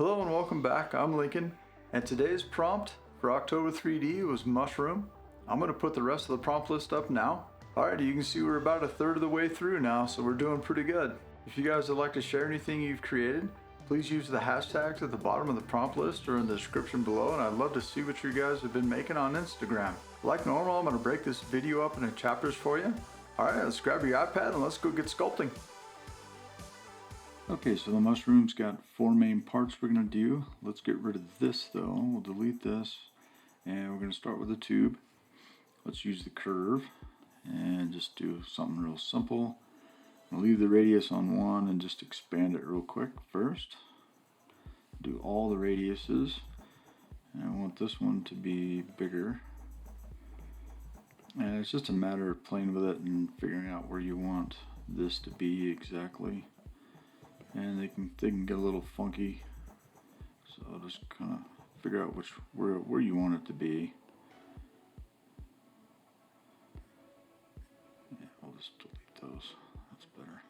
Hello and welcome back. I'm Lincoln, and today's prompt for October3D was mushroom. I'm going to put the rest of the prompt list up now. Alright, you can see we're about a third of the way through now, so we're doing pretty good. If you guys would like to share anything you've created, please use the hashtags at the bottom of the prompt list or in the description below, and I'd love to see what you guys have been making on Instagram. Like normal, I'm going to break this video up into chapters for you. Alright, let's grab your iPad and let's go get sculpting. Okay, so the mushroom's got four main parts we're going to do. Let's get rid of this though. We'll delete this and we're going to start with the tube. Let's use the curve and just do something real simple. I'll leave the radius on 1 and just expand it real quick first. Do all the radiuses, and I want this one to be bigger. And it's just a matter of playing with it and figuring out where you want this to be exactly. And they can get a little funky, so just kind of figure out where you want it to be. Yeah, I'll just delete those. That's better.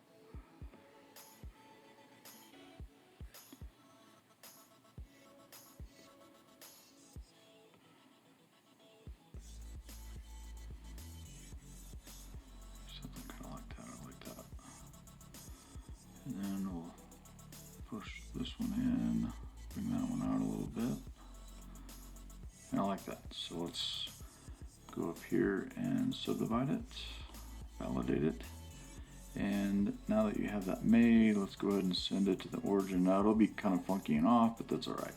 Something kind of like that. I like that. And then we'll push this one in, bring that one out a little bit. And I like that. So let's go up here and subdivide it, validate it. And now that you have that made, let's go ahead and send it to the origin. Now it'll be kind of funky and off, but that's alright.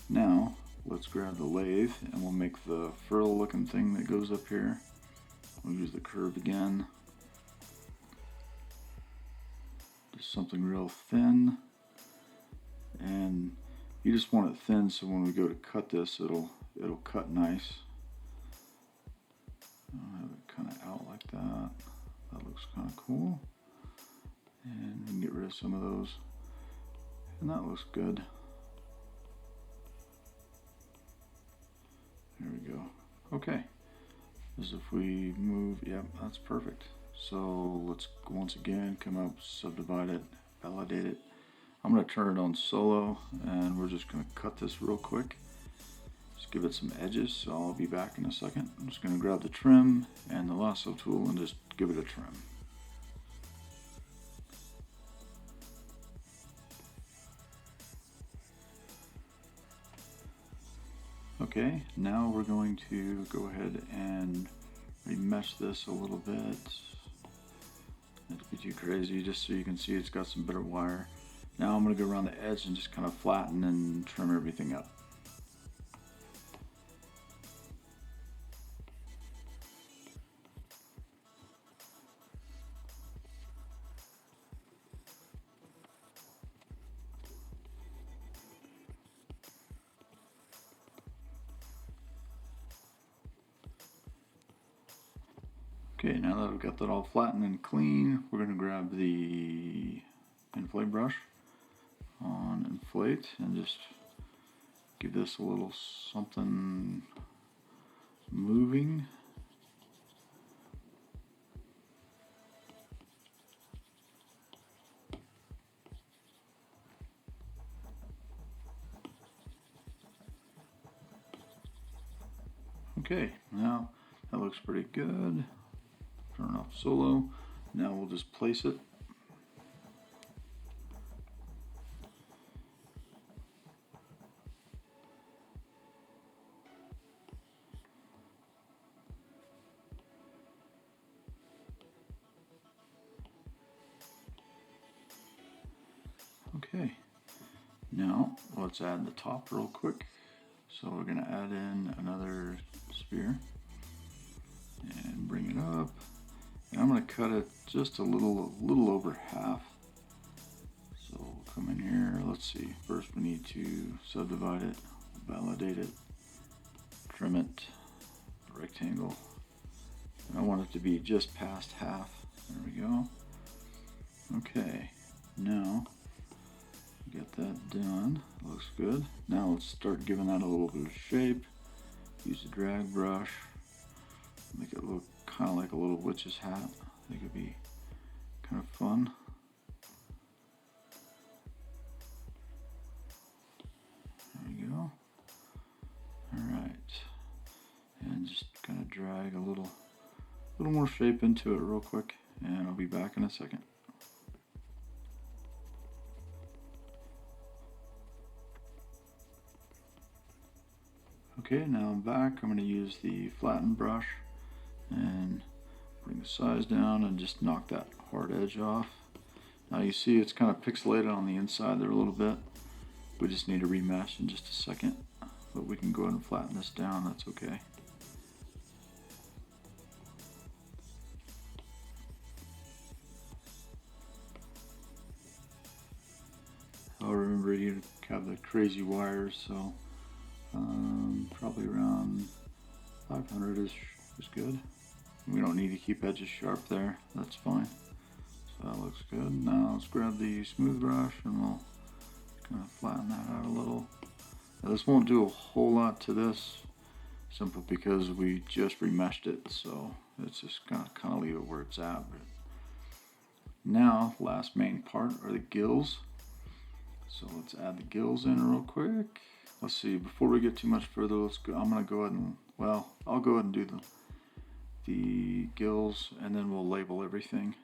Now let's grab the lathe and we'll make the frill looking thing that goes up here. We'll use the curve again. Just something real thin. And you just want it thin so when we go to cut this, it'll cut nice. I'll have it kind of out like that. That looks kind of cool. And we can get rid of some of those. And that looks good. There we go. Okay. As if we move, yep, that's perfect. So let's once again come up, subdivide it, validate it. I'm going to turn it on solo and we're just going to cut this real quick. Just give it some edges, so I'll be back in a second. I'm just going to grab the trim and the lasso tool and just give it a trim. Okay, now we're going to go ahead and remesh this a little bit. Not to be too crazy, just so you can see it's got some better wire. Now I'm going to go around the edge and just kind of flatten and trim everything up. Okay, now that we've got that all flattened and clean, we're going to grab the inflate brush on inflate and just give this a little something moving. Okay, now that looks pretty good. Turn off solo. Now we'll just place it. Okay, now let's add the top real quick. So we're going to add in another sphere and bring it up. And I'm going to cut it just a little over half. So we'll come in here. Let's see. First we need to subdivide it, validate it, trim it, rectangle. And I want it to be just past half. There we go. Okay, now get that done. Looks good. Now let's start giving that a little bit of shape. Use the drag brush. Make it look kind of like a little witch's hat. I think it'd be kind of fun. little more shape into it real quick, and I'll be back in a second. Okay, now I'm back. I'm going to use the flatten brush and bring the size down and just knock that hard edge off. Now you see it's kind of pixelated on the inside there a little bit. We just need to remesh in just a second, but we can go ahead and flatten this down, that's okay. I'll remember you have the crazy wires, so probably around 500 is good. We don't need to keep edges sharp there, that's fine. So that looks good. Now let's grab the smooth brush and we'll kind of flatten that out a little. Now this won't do a whole lot to this, simply because we just remeshed it, so it's just gonna kind of leave it where it's at. But now, last main part are the gills. So let's add the gills in real quick. Let's see, before we get too much further, let's go. I'm gonna go ahead and, well, I'll go ahead and do the gills, and then we'll label everything.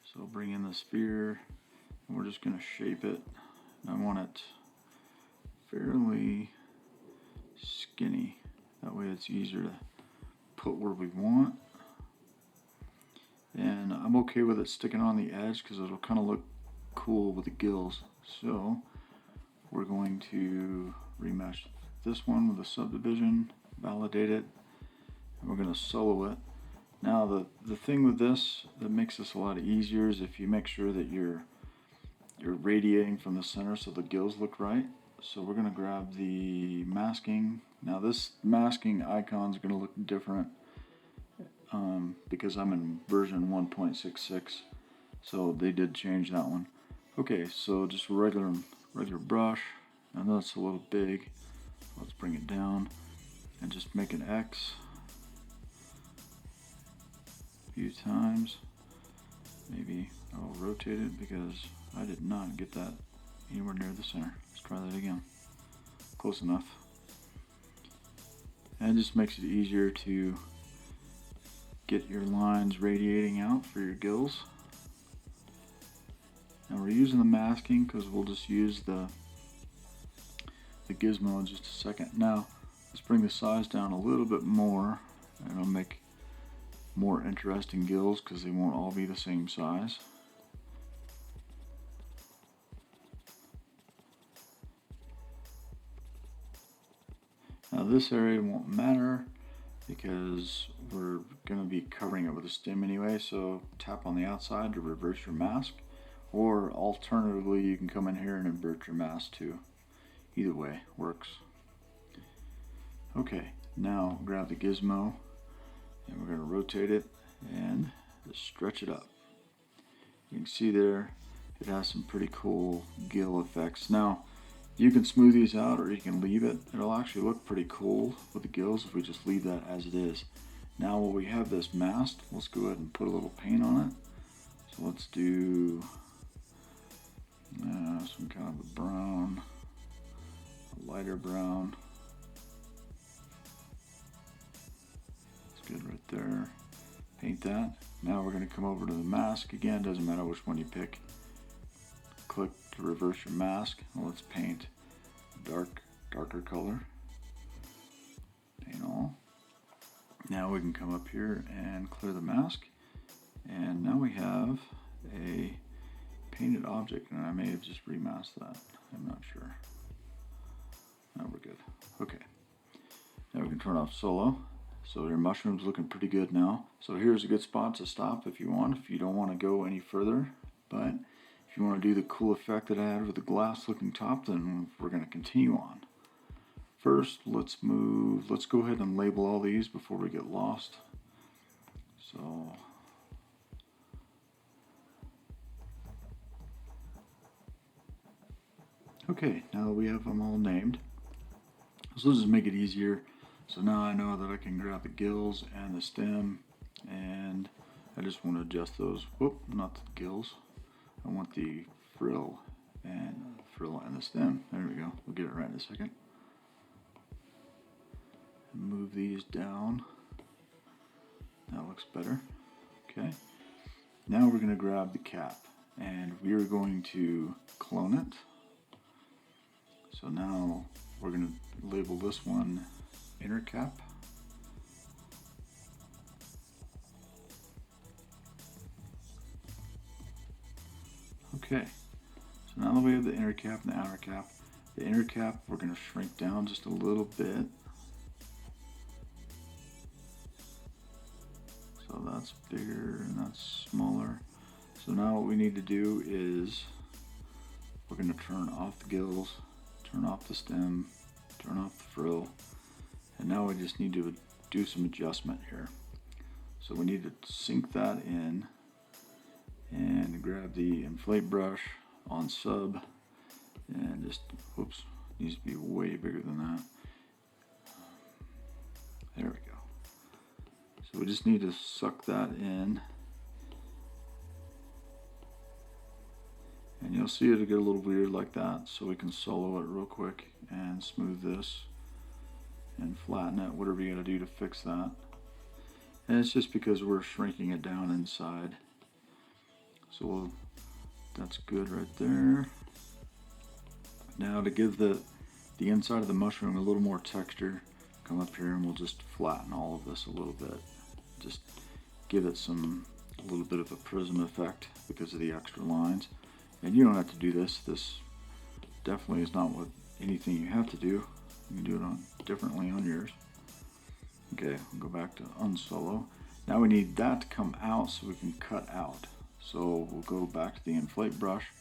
So bring in the sphere, and we're just gonna shape it. I want it fairly skinny. That way it's easier to put where we want. And I'm okay with it sticking on the edge because it'll kind of look cool with the gills. So we're going to remesh this one with a subdivision, validate it, and we're going to solo it. Now the thing with this that makes this a lot easier is if you make sure that you're radiating from the center so the gills look right. So we're going to grab the masking. Now this masking icon is going to look different because I'm in version 1.66, so they did change that one. Okay, so just a regular brush. I know it's a little big. Let's bring it down and just make an X a few times. Maybe I'll rotate it because I did not get that anywhere near the center. Let's try that again. Close enough. And it just makes it easier to get your lines radiating out for your gills. Now we're using the masking because we'll just use the gizmo in just a second. Now let's bring the size down a little bit more, and it'll make more interesting gills because they won't all be the same size. Now this area won't matter because we're going to be covering it with a stem anyway, so tap on the outside to reverse your mask, or alternatively you can come in here and invert your mask too. Either way works. Okay, now grab the gizmo and we're going to rotate it and just stretch it up. You can see there it has some pretty cool gill effects. Now you can smooth these out or you can leave it. It'll actually look pretty cool with the gills if we just leave that as it is. Now while we have this masked, let's go ahead and put a little paint on it. So let's do some kind of a brown, a lighter brown. That's good right there. Paint that. Now we're going to come over to the mask again. Doesn't matter which one you pick. Click to reverse your mask. Well, let's paint a darker color. Paint all. Now we can come up here and clear the mask. And now we have a painted object, and I may have just remasked that. I'm not sure. Now we're good. Okay. Now we can turn off solo. So your mushroom's looking pretty good now. So here's a good spot to stop if you want, if you don't want to go any further. But if you want to do the cool effect that I had with the glass looking top, then we're going to continue on. First, let's go ahead and label all these before we get lost. So okay, now that we have them all named, so let's just make it easier. So now I know that I can grab the gills and the stem, and I just want to adjust those. Whoop, not the gills. I want the frill and the stem. There we go. We'll get it right in a second. Move these down That looks better. Okay. Now we're going to grab the cap and we are going to clone it. So now we're going to label this one inner cap. Okay, so now that we have the inner cap and the outer cap, the inner cap we're going to shrink down just a little bit. So that's bigger and that's smaller. So now what we need to do is we're going to turn off the gills, turn off the stem, turn off the frill, and now we just need to do some adjustment here. So we need to sink that in and grab the inflate brush on sub and just, whoops, needs to be way bigger than that. There we go. So we just need to suck that in. And you'll see it'll get a little weird like that, so we can solo it real quick and smooth this and flatten it, whatever you gotta do to fix that. And it's just because we're shrinking it down inside. So that's good right there. Now to give the inside of the mushroom a little more texture, come up here and we'll just flatten all of this a little bit. Just give it a little bit of a prism effect because of the extra lines. And you don't have to do this. This definitely is not anything you have to do. You can do it differently on yours. Okay, we'll go back to unsolo. Now we need that to come out so we can cut out. So we'll go back to the inflate brush,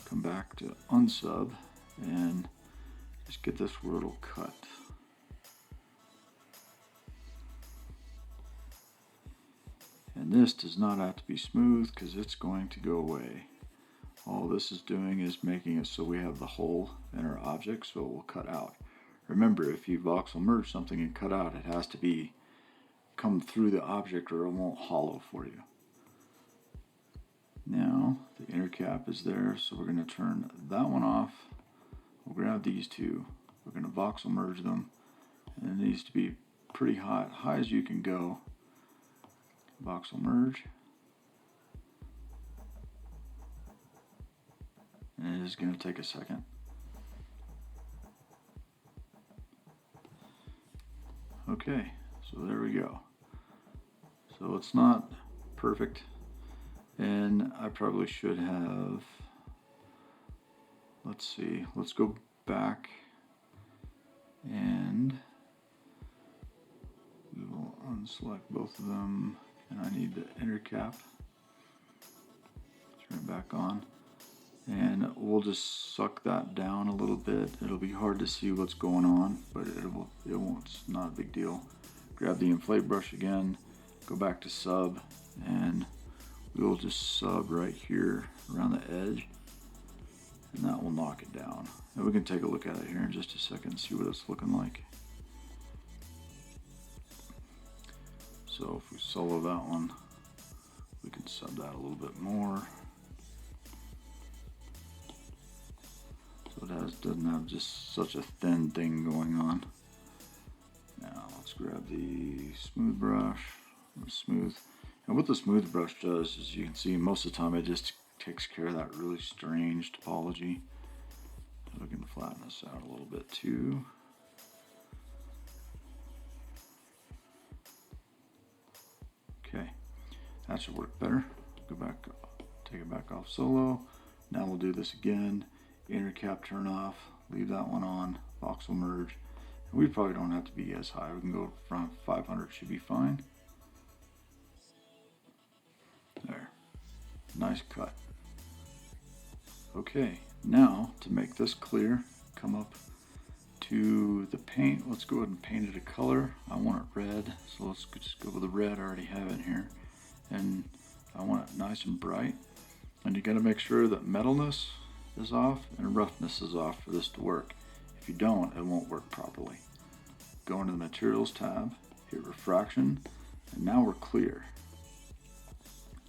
come back to unsub, and just get this where it'll cut. And this does not have to be smooth because it's going to go away. All this is doing is making it so we have the hole in our object so it will cut out. Remember, if you voxel merge something and cut out, it has to come through the object or it won't hollow for you. Now the inner cap is there, so we're going to turn that one off. We'll grab these two. We're going to voxel merge them, and it needs to be pretty high, high as you can go. Voxel merge, and it is going to take a second. Okay, so there we go. So it's not perfect. And I probably should have, let's see, let's go back and we will unselect both of them, and I need the inner cap. Turn it back on, and we'll just suck that down a little bit. It'll be hard to see what's going on, but it won't, it's not a big deal. Grab the inflate brush again, go back to sub, and we'll just sub right here around the edge, and that will knock it down. And we can take a look at it here in just a second and see what it's looking like. So if we solo that one, we can sub that a little bit more. So it doesn't have just such a thin thing going on. Now let's grab the smooth brush, smooth. And what the smooth brush does is, you can see most of the time it just takes care of that really strange topology. So we can flatten this out a little bit too. Okay, that should work better. Go back, take it back off solo. Now we'll do this again. Inner cap turn off, leave that one on, voxel merge. And we probably don't have to be as high. We can go from 500, should be fine. There, nice cut. Okay, now to make this clear, come up to the paint. Let's go ahead and paint it a color. I want it red, so let's just go with the red. I already have it here, and I want it nice and bright. And you got to make sure that metalness is off and roughness is off for this to work. If you don't, it won't work properly. Go into the materials tab, hit refraction, and now we're clear.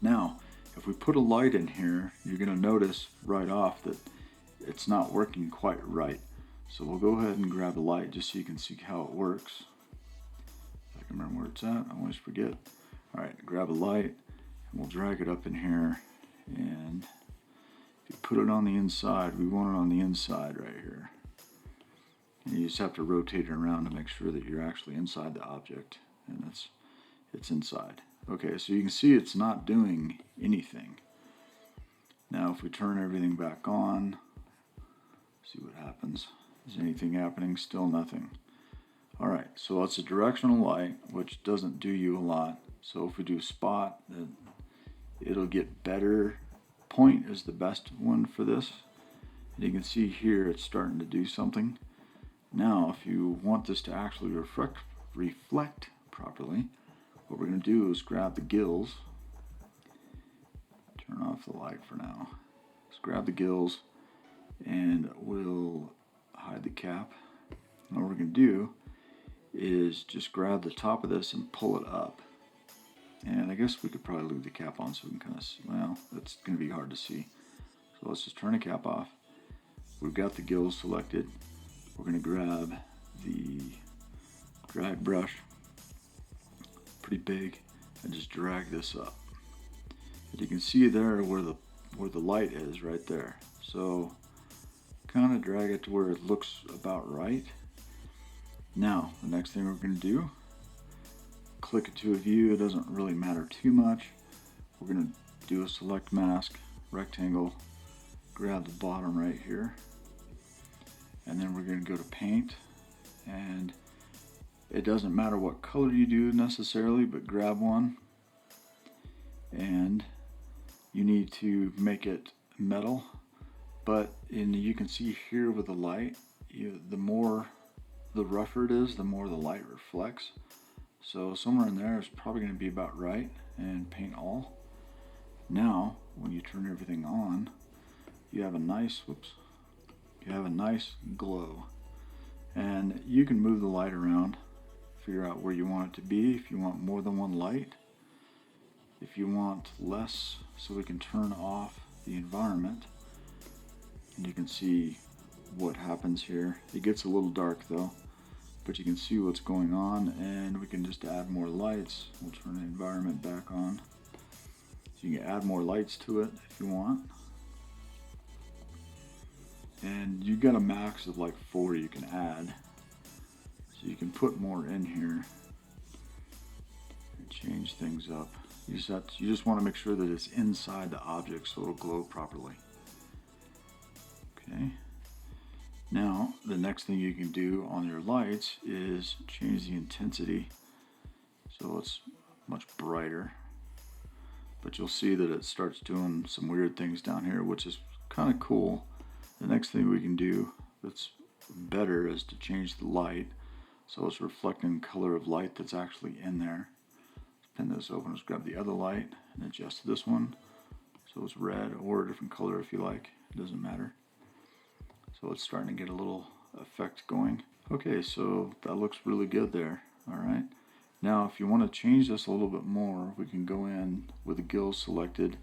Now, if we put a light in here, you're going to notice right off that it's not working quite right. So we'll go ahead and grab a light just so you can see how it works. If I can remember where it's at, I always forget. Alright, grab a light, and we'll drag it up in here, and if you put it on the inside, we want it on the inside right here. And you just have to rotate it around to make sure that you're actually inside the object, and it's inside. Okay, so you can see it's not doing anything. Now if we turn everything back on, see what happens. Is anything happening? Still nothing. Alright, so it's a directional light, which doesn't do you a lot. So if we do spot, it'll get better. Point is the best one for this. And you can see here it's starting to do something. Now if you want this to actually reflect properly, what we're going to do is grab the gills. Turn off the light for now. Let's grab the gills and we'll hide the cap. And what we're going to do is just grab the top of this and pull it up. And I guess we could probably leave the cap on so we can kind of see. Well, that's going to be hard to see. So let's just turn the cap off. We've got the gills selected. We're going to grab the drag brush, pretty big, and just drag this up. And you can see there where the light is right there. So kind of drag it to where it looks about right. Now the next thing we're going to do, click it to a view. It doesn't really matter too much. We're going to do a select mask, rectangle, grab the bottom right here, and then we're going to go to paint. And it doesn't matter what color you do necessarily, but grab one, and you need to make it metal. But you can see here with the light, the rougher it is, the more the light reflects. So somewhere in there is probably going to be about right, and paint all. Now when you turn everything on, you have a nice glow. And you can move the light around, figure out where you want it to be, if you want more than one light, if you want less, so we can turn off the environment. And you can see what happens here. It gets a little dark though, but you can see what's going on, and we can just add more lights. We'll turn the environment back on. So you can add more lights to it if you want. And you got a max of like 4 you can add. So you can put more in here and change things up. You just want to make sure that it's inside the object so it'll glow properly. Okay. Now the next thing you can do on your lights is change the intensity so it's much brighter. But you'll see that it starts doing some weird things down here, which is kind of cool. The next thing we can do that's better is to change the light so it's reflecting color of light that's actually in there. Let's pin this open. Let's grab the other light and adjust this one so it's red, or a different color if you like. It doesn't matter. So it's starting to get a little effect going. Okay, so that looks really good there. Alright. Now if you want to change this a little bit more, we can go in with the gills selected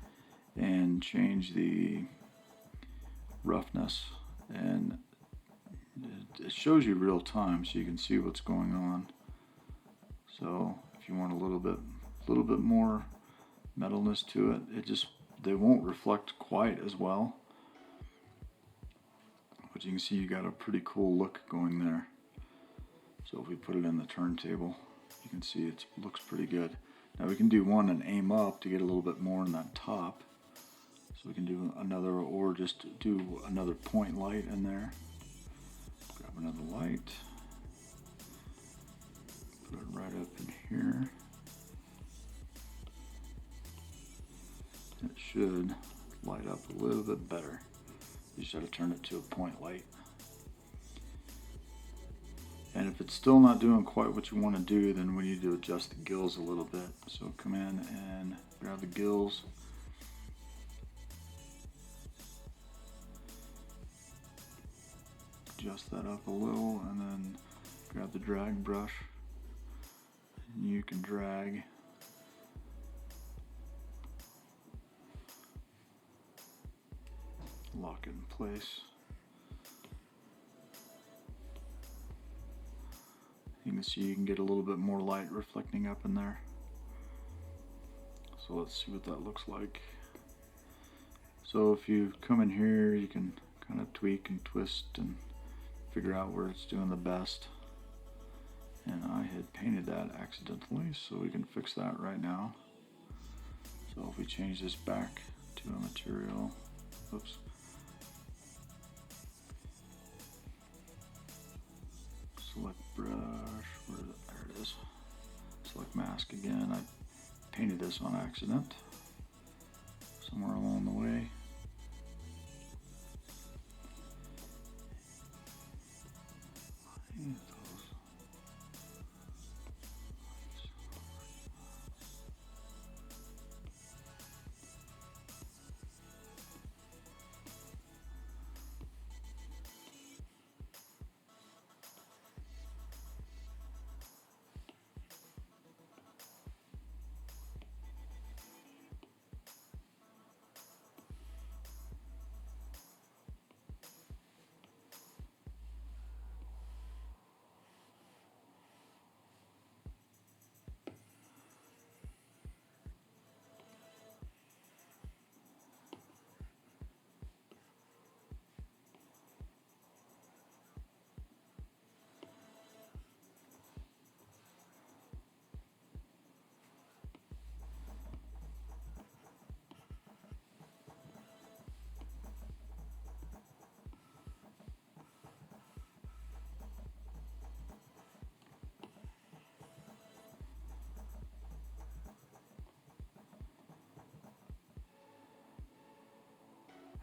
and change the roughness, and it shows you real time so you can see what's going on. So if you want a little bit more metalness to it, they won't reflect quite as well. But you can see you got a pretty cool look going there. So if we put it in the turntable, you can see it looks pretty good. Now we can do one and aim up to get a little bit more in that top. So we can do another, or just do another point light in there. Grab another light. Put it right up in here. It should light up a little bit better. You just have to turn it to a point light. And if it's still not doing quite what you want to do, then we need to adjust the gills a little bit. So come in and grab the gills. Adjust that up a little, and then grab the drag brush. And you can drag lock it in place. You can see you can get a little bit more light reflecting up in there. So let's see what that looks like. So if you come in here, you can kind of tweak and twist and figure out where it's doing the best. And I had painted that accidentally, so we can fix that right now. So if we change this back to a material, oops. Select brush, there it is. Select mask again. I painted this on accident somewhere along the way.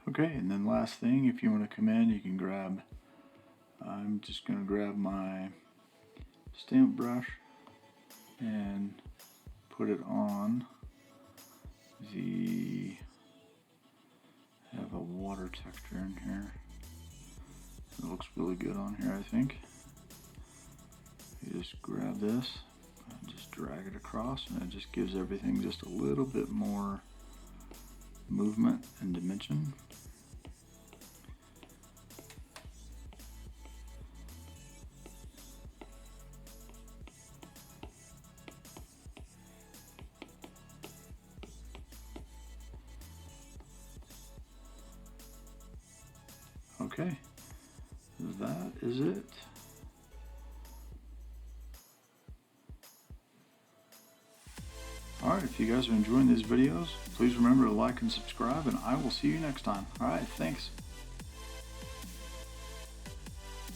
Okay, and then last thing, if you want to come in, you can grab, I'm just going to grab my stamp brush and put it on the, have a water texture in here. It looks really good on here, I think. You just grab this and just drag it across, and it just gives everything just a little bit more movement and dimension. Okay, that is it. Alright, if you guys are enjoying these videos, please remember to like and subscribe, and I will see you next time. Alright, thanks.